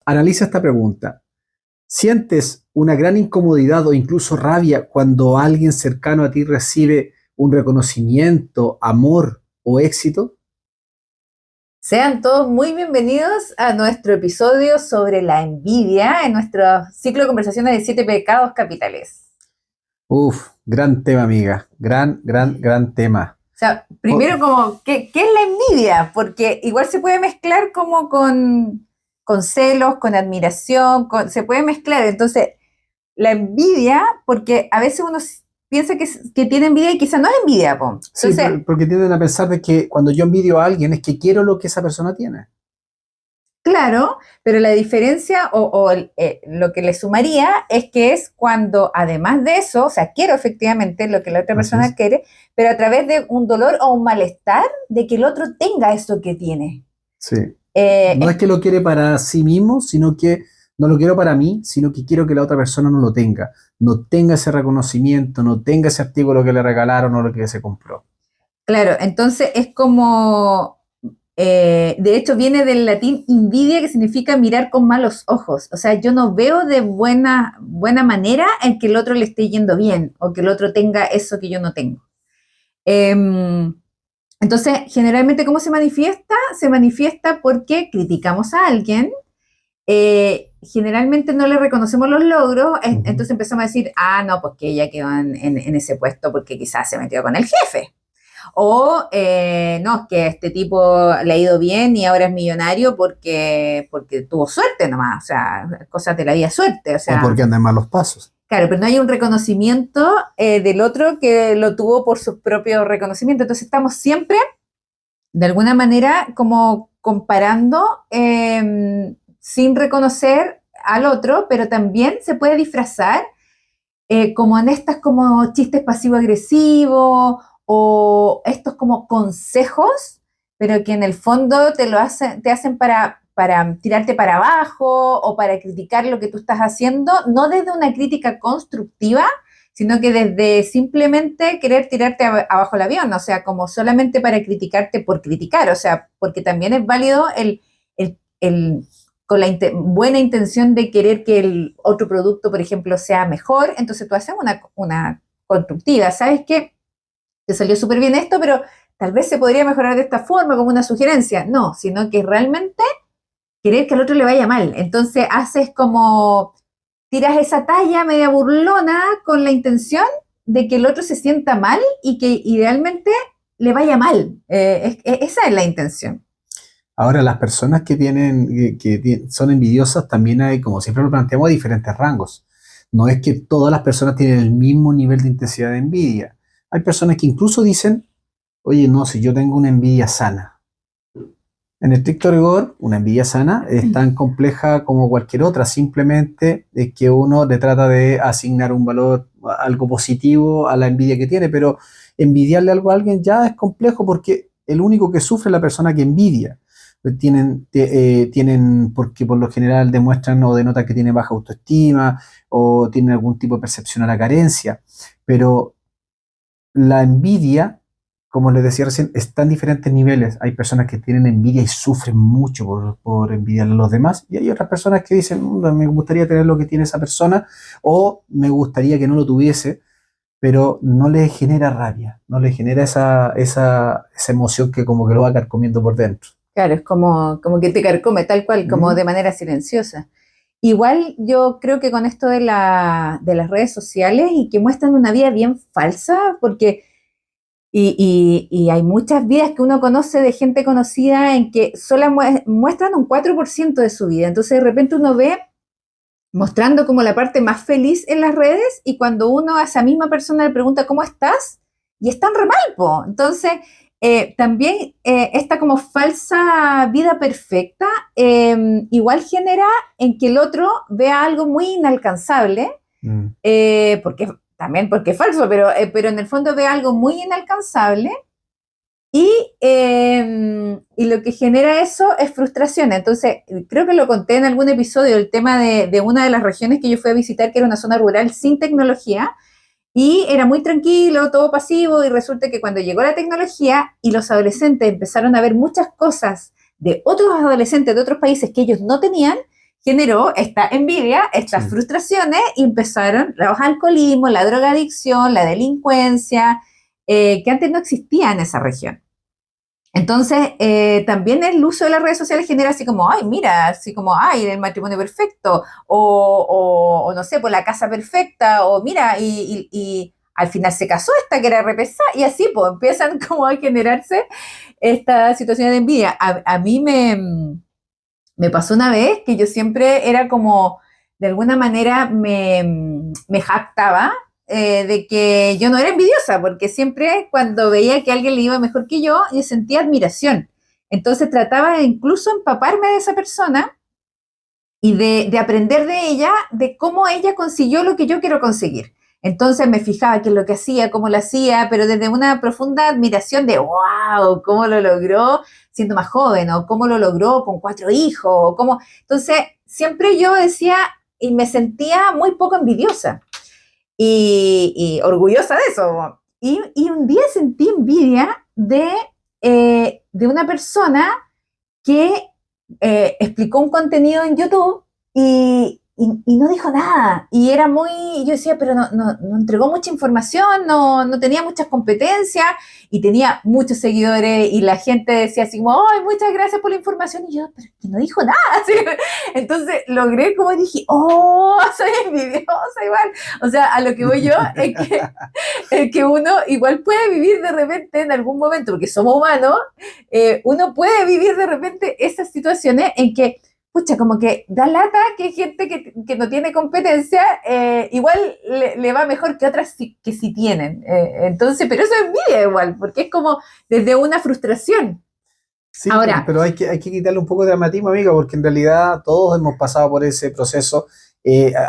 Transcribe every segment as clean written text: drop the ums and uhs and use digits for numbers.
Analiza esta pregunta. ¿Sientes una gran incomodidad o incluso rabia cuando alguien cercano a ti recibe un reconocimiento, amor o éxito? Sean todos muy bienvenidos a nuestro episodio sobre la envidia en nuestro ciclo de conversaciones de 7 pecados capitales. Uf, gran tema, amiga. Gran tema. O sea, Oh, primero como, ¿qué es la envidia? Porque igual se puede mezclar como con celos, con admiración, se puede mezclar. Entonces, la envidia, porque a veces uno piensa que tiene envidia y quizá no es envidia, po. sí, Entonces, porque tienden a pensar de que cuando yo envidio a alguien es que quiero lo que esa persona tiene. claro, pero la diferencia lo que le sumaría es que es cuando además de eso, o sea, quiero efectivamente lo que la otra Así persona es. quiere, pero a través de un dolor o un malestar de que el otro tenga eso que tiene. Sí. No es Es que lo quiere para sí mismo, sino que no lo quiero para mí, sino que quiero que la otra persona no lo tenga. No tenga ese reconocimiento, no tenga ese artículo que le regalaron o lo que se compró. claro, entonces es como, de hecho viene del latín invidia que significa mirar con malos ojos. O sea, yo no veo de buena manera en que el otro le esté yendo bien o que el otro tenga eso que yo no tengo. Eh, Entonces, generalmente, ¿cómo se manifiesta? Se manifiesta porque criticamos a alguien, generalmente no le reconocemos los logros, Ujú. entonces empezamos a decir, ah, no, pues que ella quedó en ese puesto porque quizás se metió con el jefe. O no, es que este tipo le ha ido bien y ahora es millonario porque tuvo suerte nomás, o sea, cosas de la vida suerte, o O porque sea, anda en malos pasos. claro, pero no hay un reconocimiento del otro que lo tuvo por su propio reconocimiento. Entonces estamos siempre de alguna manera como comparando sin reconocer al otro, pero también se puede disfrazar como en estas como chistes pasivo-agresivos o estos como consejos, pero que en el fondo te hacen para tirarte para abajo o para criticar lo que tú estás haciendo, no desde una crítica constructiva, sino que desde simplemente querer tirarte abajo el avión, o sea, como solamente para criticarte por criticar, o sea, porque también es válido el con la buena intención de querer que el otro producto, por ejemplo, sea mejor, entonces tú haces una constructiva, ¿sabes qué? Te salió súper bien esto, pero tal vez se podría mejorar de esta forma, como una sugerencia. No, sino que realmente querer que al otro le vaya mal. Entonces haces como, tiras esa talla media burlona con la intención de que el otro se sienta mal y que idealmente le vaya mal. Esa es la intención. Ahora, las personas que tienen, son envidiosas, también hay, como siempre lo planteamos, diferentes rangos. No es que todas las personas tienen el mismo nivel de intensidad de envidia. Hay personas que incluso dicen, oye, no, si yo tengo una envidia sana. En estricto rigor, una envidia sana es tan compleja como cualquier otra, simplemente es que uno le trata de asignar un valor, algo positivo a la envidia que tiene, pero envidiarle algo a alguien ya es complejo porque el único que sufre es la persona que envidia. Tienen, porque por lo general demuestran o denotan que tienen baja autoestima o tienen algún tipo de percepción a la carencia, pero la envidia, como les decía recién, está en diferentes niveles. Hay personas que tienen envidia y sufren mucho por envidiar a los demás, y hay otras personas que dicen, me gustaría tener lo que tiene esa persona, o me gustaría que no lo tuviese, pero no le genera rabia, no le genera esa emoción que como que lo va carcomiendo por dentro. Claro, es como que te carcome tal cual, como ¿Mm? de manera silenciosa. Igual yo creo que con esto de las redes sociales y que muestran una vida bien falsa, porque y hay muchas vidas que uno conoce de gente conocida en que solo muestran un 4% de su vida. Entonces de repente uno ve mostrando como la parte más feliz en las redes y cuando uno a esa misma persona le pregunta ¿cómo estás? Y están re mal, po. Entonces, también esta como falsa vida perfecta igual genera en que el otro vea algo muy inalcanzable, Mm. porque es falso, pero en el fondo ve algo muy inalcanzable y lo que genera eso es frustración. Entonces, creo que lo conté en algún episodio, el tema de una de las regiones que yo fui a visitar, que era una zona rural sin tecnología, y era muy tranquilo, todo pasivo, y resulta que cuando llegó la tecnología y los adolescentes empezaron a ver muchas cosas de otros adolescentes de otros países que ellos no tenían, generó esta envidia, estas Sí. frustraciones y empezaron los alcoholismos, la drogadicción, la delincuencia, que antes no existía en esa región. Entonces, también el uso de las redes sociales genera así como, ay, mira, así como, ay, el matrimonio perfecto, o no sé, por la casa perfecta, o mira, y al final se casó esta que era repesada, y así, pues, empiezan como a generarse estas situaciones de envidia. A mí me pasó una vez que yo siempre era como, de alguna manera me jactaba de que yo no era envidiosa, porque siempre cuando veía que a alguien le iba mejor que yo sentía admiración. Entonces trataba de incluso empaparme de esa persona y de aprender de ella, de cómo ella consiguió lo que yo quiero conseguir. Entonces me fijaba qué es lo que hacía, cómo lo hacía, pero desde una profunda admiración de, wow, cómo lo logró siendo más joven, o cómo lo logró con 4 hijos, o cómo... Entonces, siempre yo decía y me sentía muy poco envidiosa y orgullosa de eso. Y un día sentí envidia de una persona que explicó un contenido en YouTube y no dijo nada. Y era muy, yo decía, pero no entregó mucha información, no tenía muchas competencias y tenía muchos seguidores y la gente decía así como, ay, muchas gracias por la información. Y yo, pero que no dijo nada. Así, entonces logré como dije, oh, soy envidiosa igual. O sea, a lo que voy yo es que uno igual puede vivir de repente en algún momento, porque somos humanos, uno puede vivir de repente esas situaciones en que, pucha, como que da lata que hay gente que no tiene competencia, igual le va mejor que otras que sí tienen. Entonces, pero eso es envidia igual, porque es como desde una frustración. Sí, Ahora, pero hay que quitarle un poco de dramatismo, amiga, porque en realidad todos hemos pasado por ese proceso,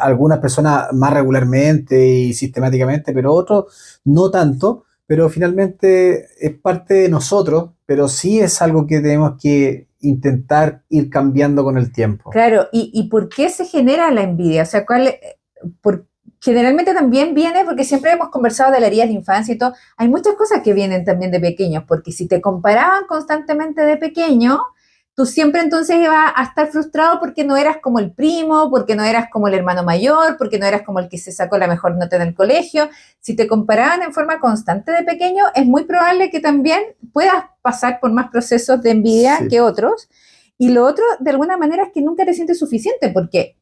algunas personas más regularmente y sistemáticamente, pero otros no tanto, pero finalmente es parte de nosotros, pero sí es algo que tenemos que intentar ir cambiando con el tiempo. claro, ¿y por qué se genera la envidia? O sea, por- generalmente también viene porque siempre hemos conversado de las heridas de infancia y todo. Hay muchas cosas que vienen también de pequeños, porque si te comparaban constantemente de pequeño, tú siempre entonces ibas a estar frustrado porque no eras como el primo, porque no eras como el hermano mayor, porque no eras como el que se sacó la mejor nota en el colegio. Si te comparaban en forma constante de pequeño, es muy probable que también puedas pasar por más procesos de envidia Sí. que otros. Y lo otro, de alguna manera, es que nunca te sientes suficiente, porque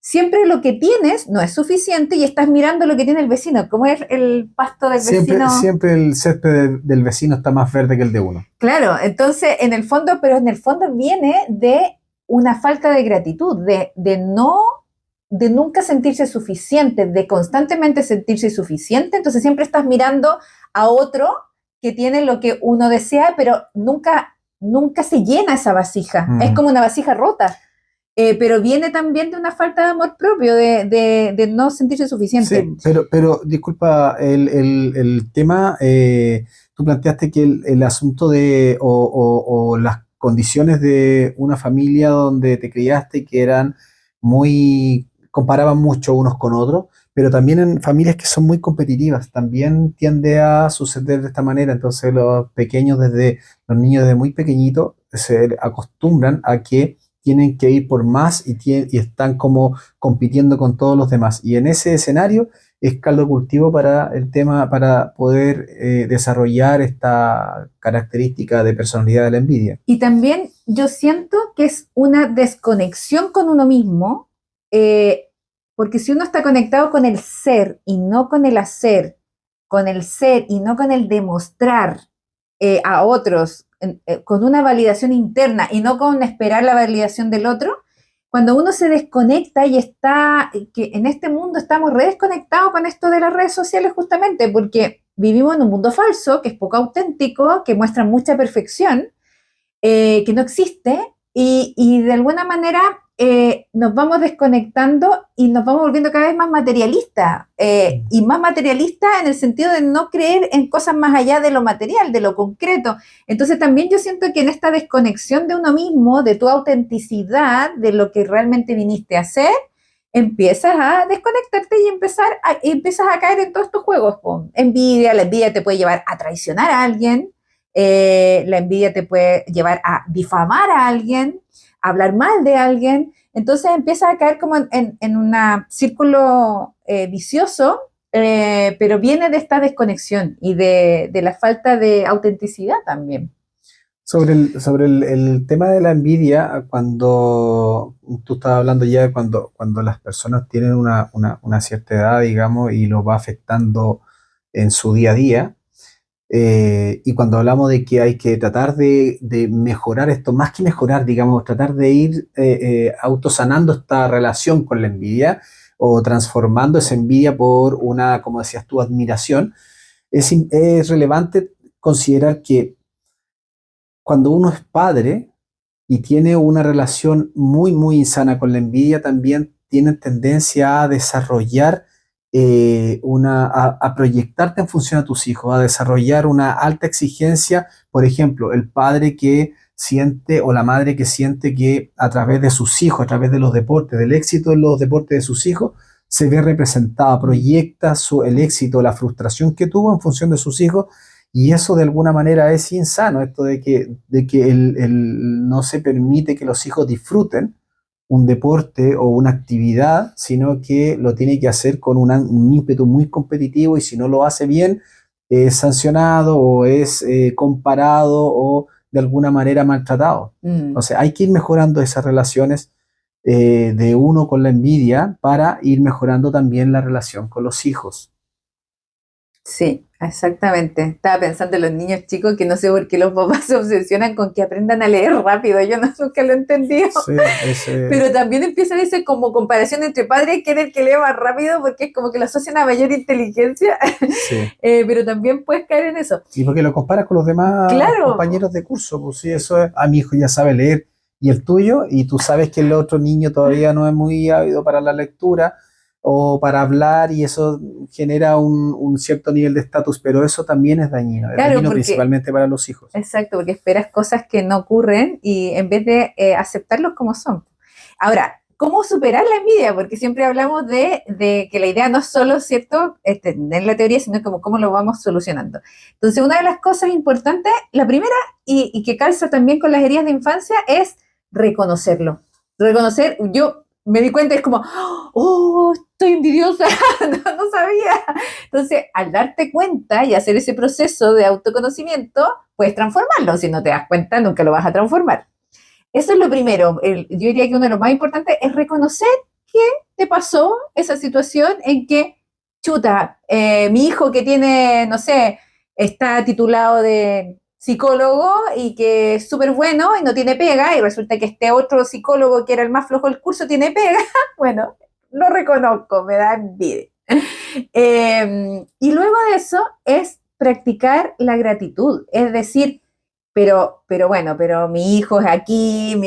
siempre lo que tienes no es suficiente y estás mirando lo que tiene el vecino, como es el pasto del Siempre, vecino. siempre el césped del vecino está más verde que el de uno. Claro, entonces, en el fondo, pero en el fondo viene de una falta de gratitud, de nunca sentirse suficiente, de constantemente sentirse insuficiente. Entonces, siempre estás mirando a otro que tiene lo que uno desea, pero nunca se llena esa vasija. Es Mm. como una vasija rota. Pero viene también de una falta de amor propio, de no sentirse suficiente. Sí, pero disculpa, el tema, tú planteaste que el asunto de, o las condiciones de una familia donde te criaste que eran muy, comparaban mucho unos con otros, pero también en familias que son muy competitivas, también tiende a suceder de esta manera. Entonces los pequeños los niños desde muy pequeñitos se acostumbran a que tienen que ir por más y están como compitiendo con todos los demás. Y en ese escenario es caldo de cultivo para el tema, para poder desarrollar esta característica de personalidad de la envidia. Y también yo siento que es una desconexión con uno mismo, eh, porque si uno está conectado con el ser y no con el hacer, con el ser y no con el demostrar a otros, con una validación interna y no con esperar la validación del otro, cuando uno se desconecta y está, que en este mundo estamos re desconectados con esto de las redes sociales justamente, porque vivimos en un mundo falso, que es poco auténtico, que muestra mucha perfección, que no existe, y de alguna manera nos vamos desconectando y nos vamos volviendo cada vez más materialistas, Mm. y más materialistas en el sentido de no creer en cosas más allá de lo material, de lo concreto. Entonces también yo siento que en esta desconexión de uno mismo, de tu autenticidad, de lo que realmente viniste a hacer, empiezas a desconectarte y empiezas a caer en todos estos juegos. Po. Envidia, la envidia te puede llevar a traicionar a alguien, la envidia te puede llevar a difamar a alguien, a hablar mal de alguien. Entonces empieza a caer como en un círculo vicioso, pero viene de esta desconexión y de la falta de autenticidad también. Sobre el tema de la envidia, cuando tú estabas hablando ya de cuando las personas tienen una cierta edad, digamos, y lo va afectando en su día a día, y cuando hablamos de que hay que tratar de mejorar esto, más que mejorar, digamos, tratar de ir autosanando esta relación con la envidia o transformando esa envidia por una, como decías tú, admiración, es relevante considerar que cuando uno es padre y tiene una relación muy, muy insana con la envidia, también tienen tendencia a desarrollar a proyectarte en función a tus hijos, a desarrollar una alta exigencia. Por ejemplo, el padre que siente o la madre que siente que a través de sus hijos, a través de los deportes, del éxito en los deportes de sus hijos, se ve representada, proyecta el éxito, la frustración que tuvo en función de sus hijos, y eso de alguna manera es insano, esto de que no se permite que los hijos disfruten un deporte o una actividad, sino que lo tiene que hacer con un ímpetu muy competitivo, y si no lo hace bien, es sancionado o es comparado o de alguna manera maltratado. Mm. Entonces hay que ir mejorando esas relaciones de uno con la envidia para ir mejorando también la relación con los hijos. Sí, exactamente. Estaba pensando en los niños chicos que no sé por qué los papás se obsesionan con que aprendan a leer rápido. Yo no, nunca lo he entendido. Sí, Pero también empieza a decir como comparación entre padre quién es el que lee más rápido porque es como que lo asocian a mayor inteligencia. sí. Pero también puedes caer en eso. Y porque lo comparas con los demás Claro, compañeros de curso, pues sí, eso es, mi hijo ya sabe leer y el tuyo, y tú sabes que el otro niño todavía no es muy ávido para la lectura o para hablar, y eso genera un cierto nivel de estatus, pero eso también es claro, dañino porque, principalmente para los hijos. exacto, porque esperas cosas que no ocurren y en vez de aceptarlos como son. Ahora, ¿cómo superar la envidia? Porque siempre hablamos de que la idea no es solo, ¿cierto?, entender la teoría, sino como cómo lo vamos solucionando. Entonces, una de las cosas importantes, la primera, y que calza también con las heridas de infancia, es reconocerlo. Reconocer, yo me di cuenta, es como, oh, estoy envidiosa, no sabía. Entonces, al darte cuenta y hacer ese proceso de autoconocimiento, puedes transformarlo. Si no te das cuenta, nunca lo vas a transformar. Eso es lo primero. Yo diría que uno de los más importantes es reconocer que te pasó esa situación en que, chuta, mi hijo que tiene, no sé, está titulado de psicólogo y que es súper bueno y no tiene pega, y resulta que este otro psicólogo que era el más flojo del curso tiene pega. Bueno, lo reconozco, me da envidia. Y luego de eso es practicar la gratitud, es decir, pero bueno, pero mi hijo es aquí,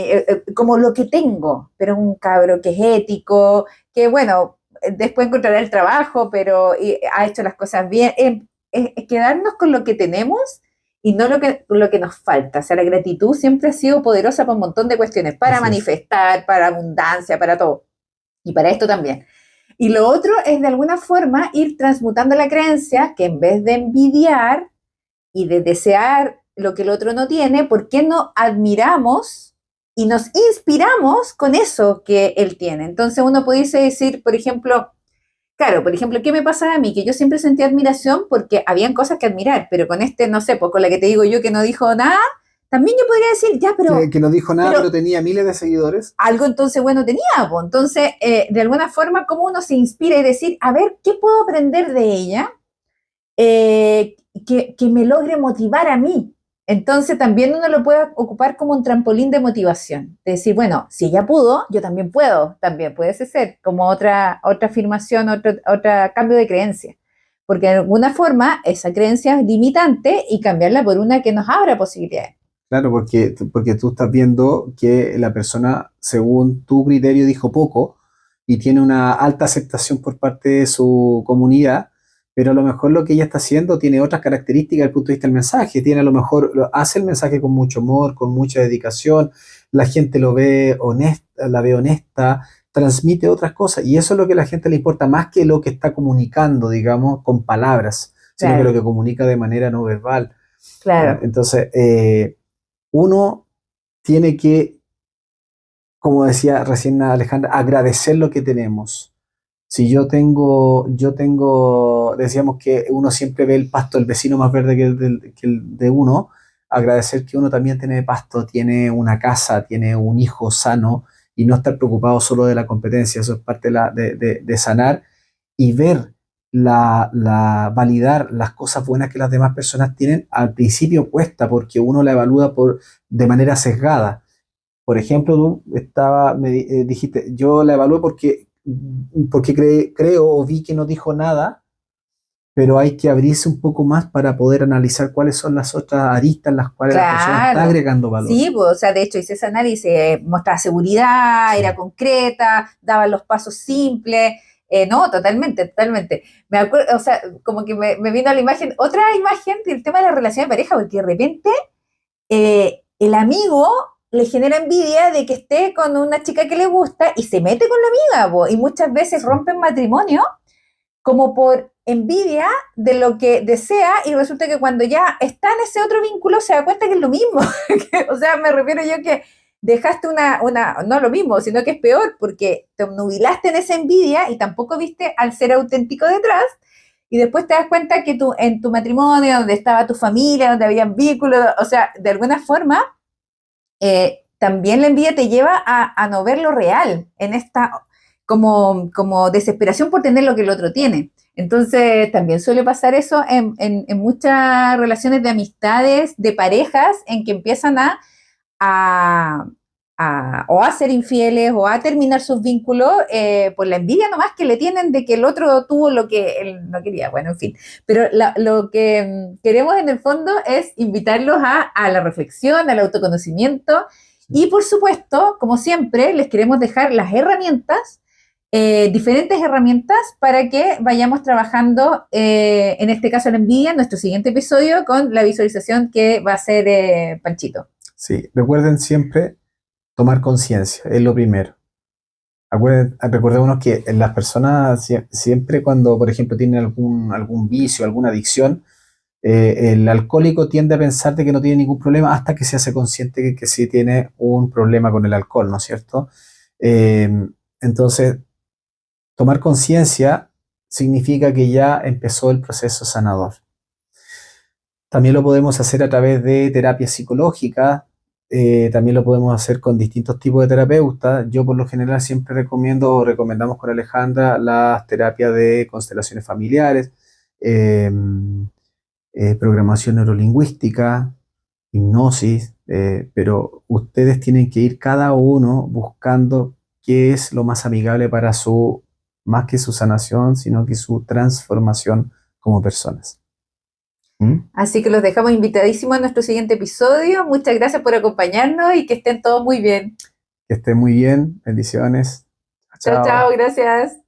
como lo que tengo, pero un cabro que es ético, que bueno, después encontrará el trabajo, pero ha hecho las cosas bien. Es quedarnos con lo que tenemos y no lo que nos falta. O sea, la gratitud siempre ha sido poderosa para un montón de cuestiones, para Así es. manifestar, para abundancia, para todo. Y para esto también. Y lo otro es de alguna forma ir transmutando la creencia que en vez de envidiar y de desear lo que el otro no tiene, ¿por qué no admiramos y nos inspiramos con eso que él tiene? Entonces uno pudiese decir, por ejemplo, claro, por ejemplo, ¿qué me pasa a mí? Que yo siempre sentí admiración porque habían cosas que admirar, pero con este, no sé, pues con la que te digo yo que no dijo nada, también yo podría decir, ya, Que no dijo nada, pero pero tenía miles de seguidores. algo entonces bueno tenía, pues. Entonces, de alguna forma, ¿cómo uno se inspira y decir, a ver, ¿qué puedo aprender de ella que me logre motivar a mí? Entonces, también uno lo puede ocupar como un trampolín de motivación. De decir, bueno, si ella pudo, yo también puedo. También puede ser como otra afirmación, otro cambio de creencia. Porque de alguna forma, esa creencia es limitante y cambiarla por una que nos abra posibilidades. Claro, porque tú estás viendo que la persona, según tu criterio, dijo poco y tiene una alta aceptación por parte de su comunidad, pero a lo mejor lo que ella está haciendo tiene otras características desde el punto de vista del mensaje. Tiene a lo mejor, hace el mensaje con mucho amor, con mucha dedicación, la gente lo ve honesta, la ve honesta, transmite otras cosas, y eso es lo que a la gente le importa más que lo que está comunicando, digamos, con palabras, sino que lo Claro, que comunica de manera no verbal. ¿Ya? claro. Entonces, uno tiene que como decía recién Alejandra, agradecer lo que tenemos. Si decíamos que uno siempre ve el pasto del vecino más verde que el de uno, agradecer que uno también tiene pasto, tiene una casa, tiene un hijo sano y no estar preocupado solo de la competencia. Eso es parte de sanar y ver validar las cosas buenas que las demás personas tienen. Al principio cuesta porque uno la evalúa de manera sesgada. Por ejemplo, dijiste, yo la evalué porque creo o vi que no dijo nada, pero hay que abrirse un poco más para poder analizar cuáles son las otras aristas en las cuales la persona está Claro, agregando valor. sí, pues, o sea, de hecho hice ese análisis, mostraba seguridad, Sí. era concreta, daba los pasos simples, no, totalmente, totalmente. Me acuerdo, o sea, como que me vino a la imagen, otra imagen del tema de la relación de pareja, porque de repente el amigo le genera envidia de que esté con una chica que le gusta y se mete con la amiga, po, y muchas veces Sí. rompen matrimonio como por envidia de lo que desea y resulta que cuando ya está en ese otro vínculo se da cuenta que es lo mismo. O sea, me refiero yo que dejaste no lo mismo, sino que es peor porque te obnubilaste en esa envidia y tampoco viste al ser auténtico detrás y después te das cuenta que en tu matrimonio, donde estaba tu familia, donde habían vínculos, o sea, de alguna forma, también la envidia te lleva a no ver lo real en esta como desesperación por tener lo que el otro tiene. Entonces, también suele pasar eso en muchas relaciones de amistades, de parejas, en que empiezan a, o a ser infieles o a terminar sus vínculos por la envidia nomás que le tienen de que el otro tuvo lo que él no quería. Bueno, en fin. Pero lo que queremos en el fondo es invitarlos a la reflexión, al autoconocimiento y por supuesto, como siempre, les queremos dejar las herramientas, diferentes herramientas para que vayamos trabajando, en este caso la envidia, en nuestro siguiente episodio con la visualización que va a ser Panchito. Sí, recuerden siempre tomar conciencia, es lo primero. Recordémonos que las personas siempre cuando, por ejemplo, tienen algún vicio, alguna adicción, el alcohólico tiende a pensar de que no tiene ningún problema hasta que se hace consciente que sí tiene un problema con el alcohol, ¿no es cierto? Eh, entonces, tomar conciencia significa que ya empezó el proceso sanador. También lo podemos hacer a través de terapia psicológica, también lo podemos hacer con distintos tipos de terapeutas. Yo por lo general siempre recomendamos con Alejandra las terapias de constelaciones familiares, eh, programación neurolingüística, hipnosis, pero ustedes tienen que ir cada uno buscando qué es lo más amigable para más que su sanación, sino que su transformación como personas. ¿Mm? Así que los dejamos invitadísimos a nuestro siguiente episodio. Muchas gracias por acompañarnos y que estén todos muy bien. Que estén muy bien, bendiciones. Chao, chao, Chao. gracias.